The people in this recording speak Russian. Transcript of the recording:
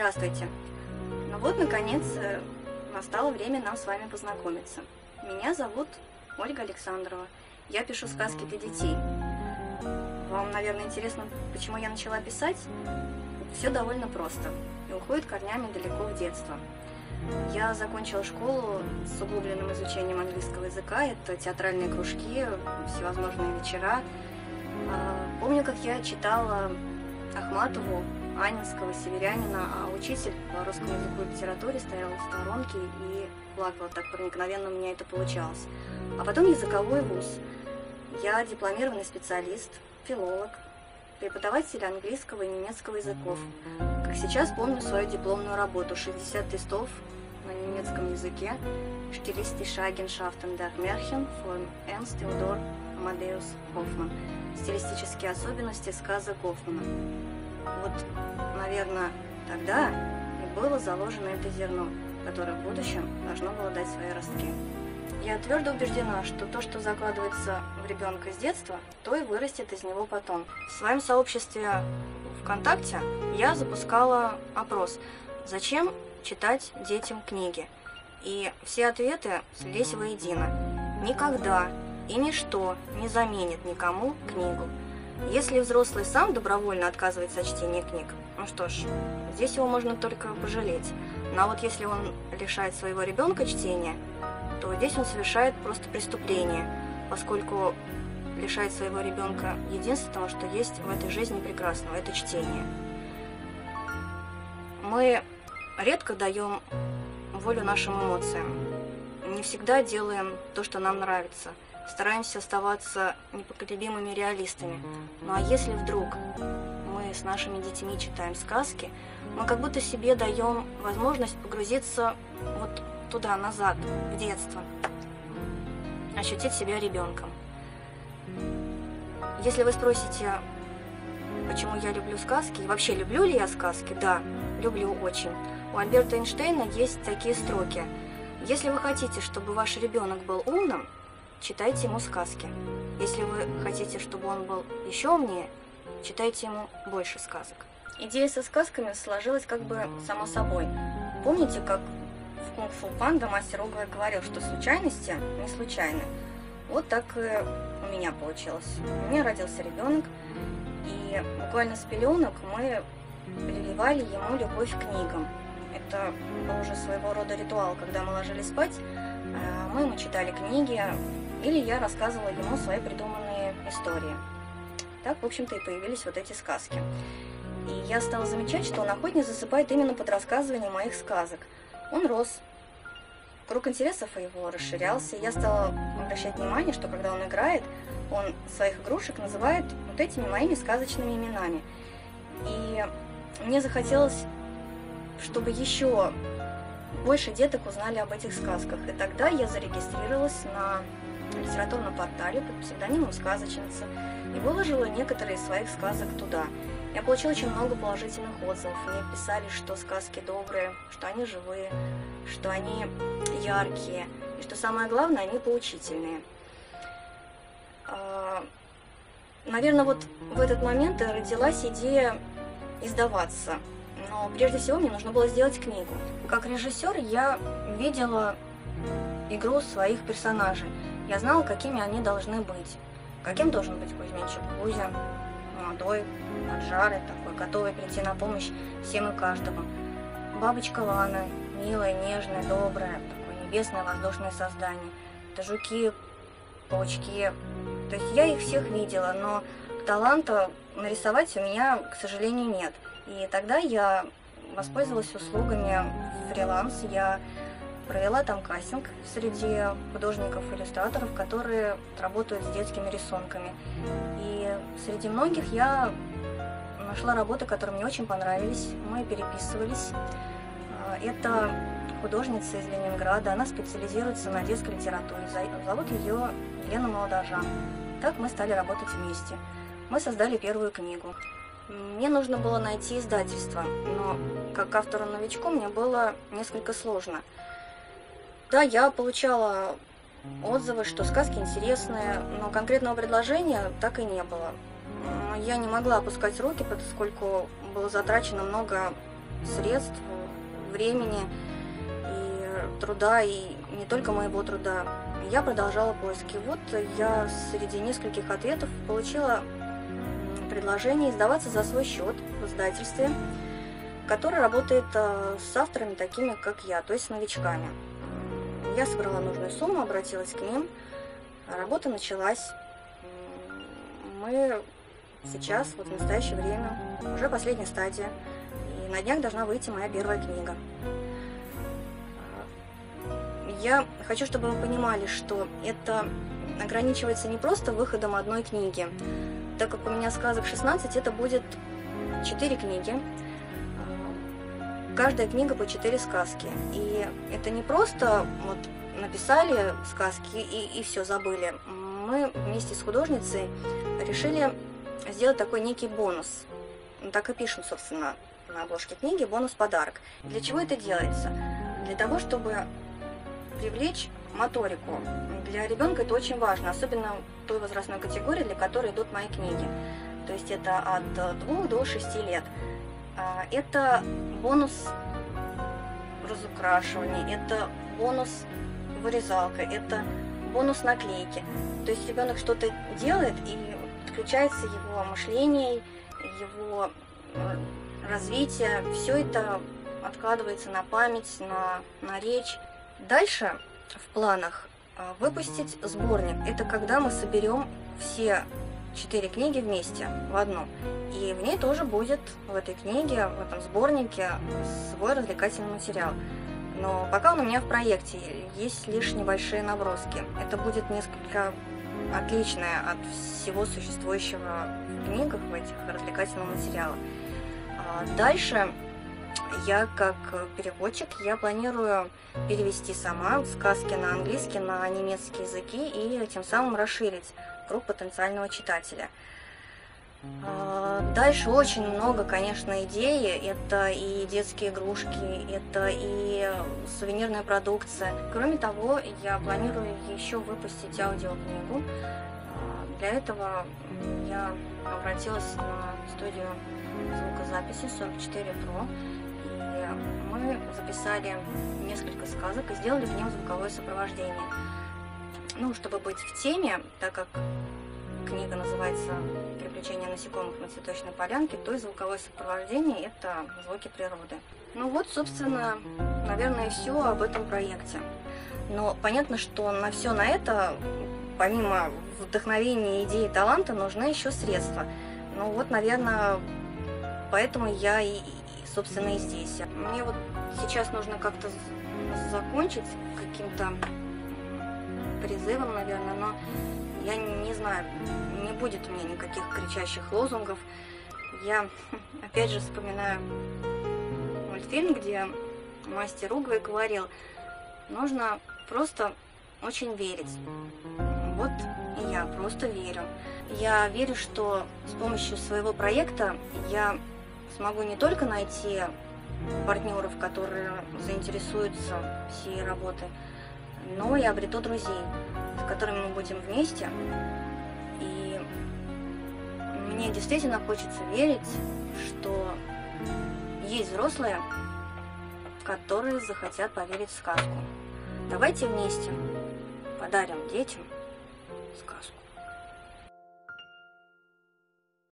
Здравствуйте. Ну вот, наконец, настало время нам с вами познакомиться. Меня зовут Ольга Александрова. Я пишу сказки для детей. Вам, наверное, интересно, почему я начала писать? Все довольно просто и уходит корнями далеко в детство. Я закончила школу с углубленным изучением английского языка. Это театральные кружки, всевозможные вечера. Помню, как я читала Ахматову, Анинского, Северянина, а учитель по русскому языку и литературе стоял в сторонке и плакала. Так проникновенно у меня это получалось. А потом языковой вуз. Я дипломированный специалист, филолог, преподаватель английского и немецкого языков. Как сейчас помню свою дипломную работу, 60 листов на немецком языке, Stilistische Eigenschaften der Märchen von Ernst Theodor Amadeus Hoffmann. Стилистические особенности сказок Гофмана. Вот, наверное, тогда и было заложено это зерно, которое в будущем должно было дать свои ростки. Я твердо убеждена, что то, что закладывается в ребенка с детства, то и вырастет из него потом. В своем сообществе ВКонтакте я запускала опрос «Зачем читать детям книги?» И все ответы слились воедино. Никогда и ничто не заменит никому книгу. Если взрослый сам добровольно отказывается от чтения книг, ну что ж, здесь его можно только пожалеть. Но вот если он лишает своего ребенка чтения, то здесь он совершает просто преступление, поскольку лишает своего ребенка единственного, что есть в этой жизни прекрасного – это чтение. Мы редко даем волю нашим эмоциям, не всегда делаем то, что нам нравится, стараемся оставаться непоколебимыми реалистами. Ну а если вдруг мы с нашими детьми читаем сказки, мы как будто себе даем возможность погрузиться вот туда, назад, в детство, ощутить себя ребенком. Если вы спросите, почему я люблю сказки, и вообще люблю ли я сказки, да, люблю очень. У Альберта Эйнштейна есть такие строки. Если вы хотите, чтобы ваш ребенок был умным, читайте ему сказки. Если вы хотите, чтобы он был еще умнее, читайте ему больше сказок. Идея со сказками сложилась как бы само собой. Помните, как в «Кунг-фу панда» мастер Угла говорил, что случайности не случайны? Вот так и у меня получилось. У меня родился ребенок, и буквально с пеленок мы прививали ему любовь к книгам. Это был уже своего рода ритуал, когда мы ложились спать, мы ему читали книги, или я рассказывала ему свои придуманные истории. Так, в общем-то, и появились вот эти сказки. И я стала замечать, что он охотнее засыпает именно под рассказывание моих сказок. Он рос, круг интересов его расширялся, и я стала обращать внимание, что когда он играет, он своих игрушек называет вот этими моими сказочными именами. И мне захотелось, чтобы еще больше деток узнали об этих сказках. И тогда я зарегистрировалась на литературном портале под псевдонимом «Сказочница» и выложила некоторые из своих сказок туда. Я получила очень много положительных отзывов. Мне писали, что сказки добрые, что они живые, что они яркие, и что самое главное, они поучительные. Наверное, вот в этот момент родилась идея издаваться. Но прежде всего мне нужно было сделать книгу. Как режиссер я видела игру своих персонажей. Я знала, какими они должны быть. Каким должен быть Кузьминчик Кузя, молодой, поджарый, такой, готовый прийти на помощь всем и каждому. Бабочка Лана, милая, нежная, добрая, такое небесное воздушное создание. Это жуки, паучки. То есть я их всех видела, но таланта нарисовать у меня, к сожалению, нет. И тогда я воспользовалась услугами фриланс. Я провела там кастинг среди художников-иллюстраторов, которые работают с детскими рисунками. И среди многих я нашла работы, которые мне очень понравились. Мы переписывались. Это художница из Ленинграда. Она специализируется на детской литературе. Зовут ее Лена Молодожан. Так мы стали работать вместе. Мы создали первую книгу. Мне нужно было найти издательство, но как автору-новичку мне было несколько сложно. Да, я получала отзывы, что сказки интересные, но конкретного предложения так и не было. Я не могла опускать руки, поскольку было затрачено много средств, времени и труда, и не только моего труда. Я продолжала поиски. Вот я среди нескольких ответов получила предложение издаваться за свой счет в издательстве, которое работает с авторами такими, как я, то есть с новичками. Я собрала нужную сумму, обратилась к ним. Работа началась. Мы сейчас, вот в настоящее время, уже последняя стадия. И на днях должна выйти моя первая книга. Я хочу, чтобы вы понимали, что это ограничивается не просто выходом одной книги. Так как у меня сказок 16, это будет 4 книги. Каждая книга по 4 сказки. И это не просто вот написали сказки и все, забыли. Мы вместе с художницей решили сделать такой некий бонус. Так и пишем, собственно, на обложке книги бонус-подарок. Для чего это делается? Для того, чтобы привлечь моторику. Для ребенка это очень важно, особенно той возрастной категории, для которой идут мои книги. То есть это от 2 до 6 лет. Это бонус разукрашивания, это бонус вырезалка, это бонус наклейки. То есть ребенок что-то делает, и подключается его мышление, его развитие. Все это откладывается на память, на речь. Дальше в планах выпустить сборник. Это когда мы соберем все 4 книги вместе в одну. И в ней тоже будет, в этой книге, в этом сборнике, свой развлекательный материал. Но пока он у меня в проекте, есть лишь небольшие наброски. Это будет несколько отличное от всего существующего в книгах, в этих развлекательных материалах. Дальше я, как переводчик, я планирую перевести сама сказки на английский, на немецкий языки и тем самым расширить круг потенциального читателя. Дальше очень много, конечно, идей. Это и детские игрушки, это и сувенирная продукция. Кроме того, я планирую еще выпустить аудиокнигу. Для этого я обратилась на студию звукозаписи 44 Pro. И мы записали несколько сказок и сделали к ним звуковое сопровождение. Ну, чтобы быть в теме, так как книга называется «Приключения насекомых на цветочной полянке», то и звуковое сопровождение – это звуки природы. Ну вот, собственно, наверное, и все об этом проекте. Но понятно, что на все на это, помимо вдохновения, идеи, таланта, нужны еще средства. Ну вот, наверное, поэтому я собственно, и здесь. Мне вот сейчас нужно как-то закончить каким-то призывом, наверное, но я не знаю, не будет у меня никаких кричащих лозунгов. Я опять же вспоминаю мультфильм, где мастер Ругвей говорил: нужно просто очень верить. Вот и я просто верю. Я верю, что с помощью своего проекта я смогу не только найти партнеров, которые заинтересуются всей работой, но и обрету друзей, с которыми мы будем вместе. И мне действительно хочется верить, что есть взрослые, которые захотят поверить в сказку. Давайте вместе подарим детям сказку.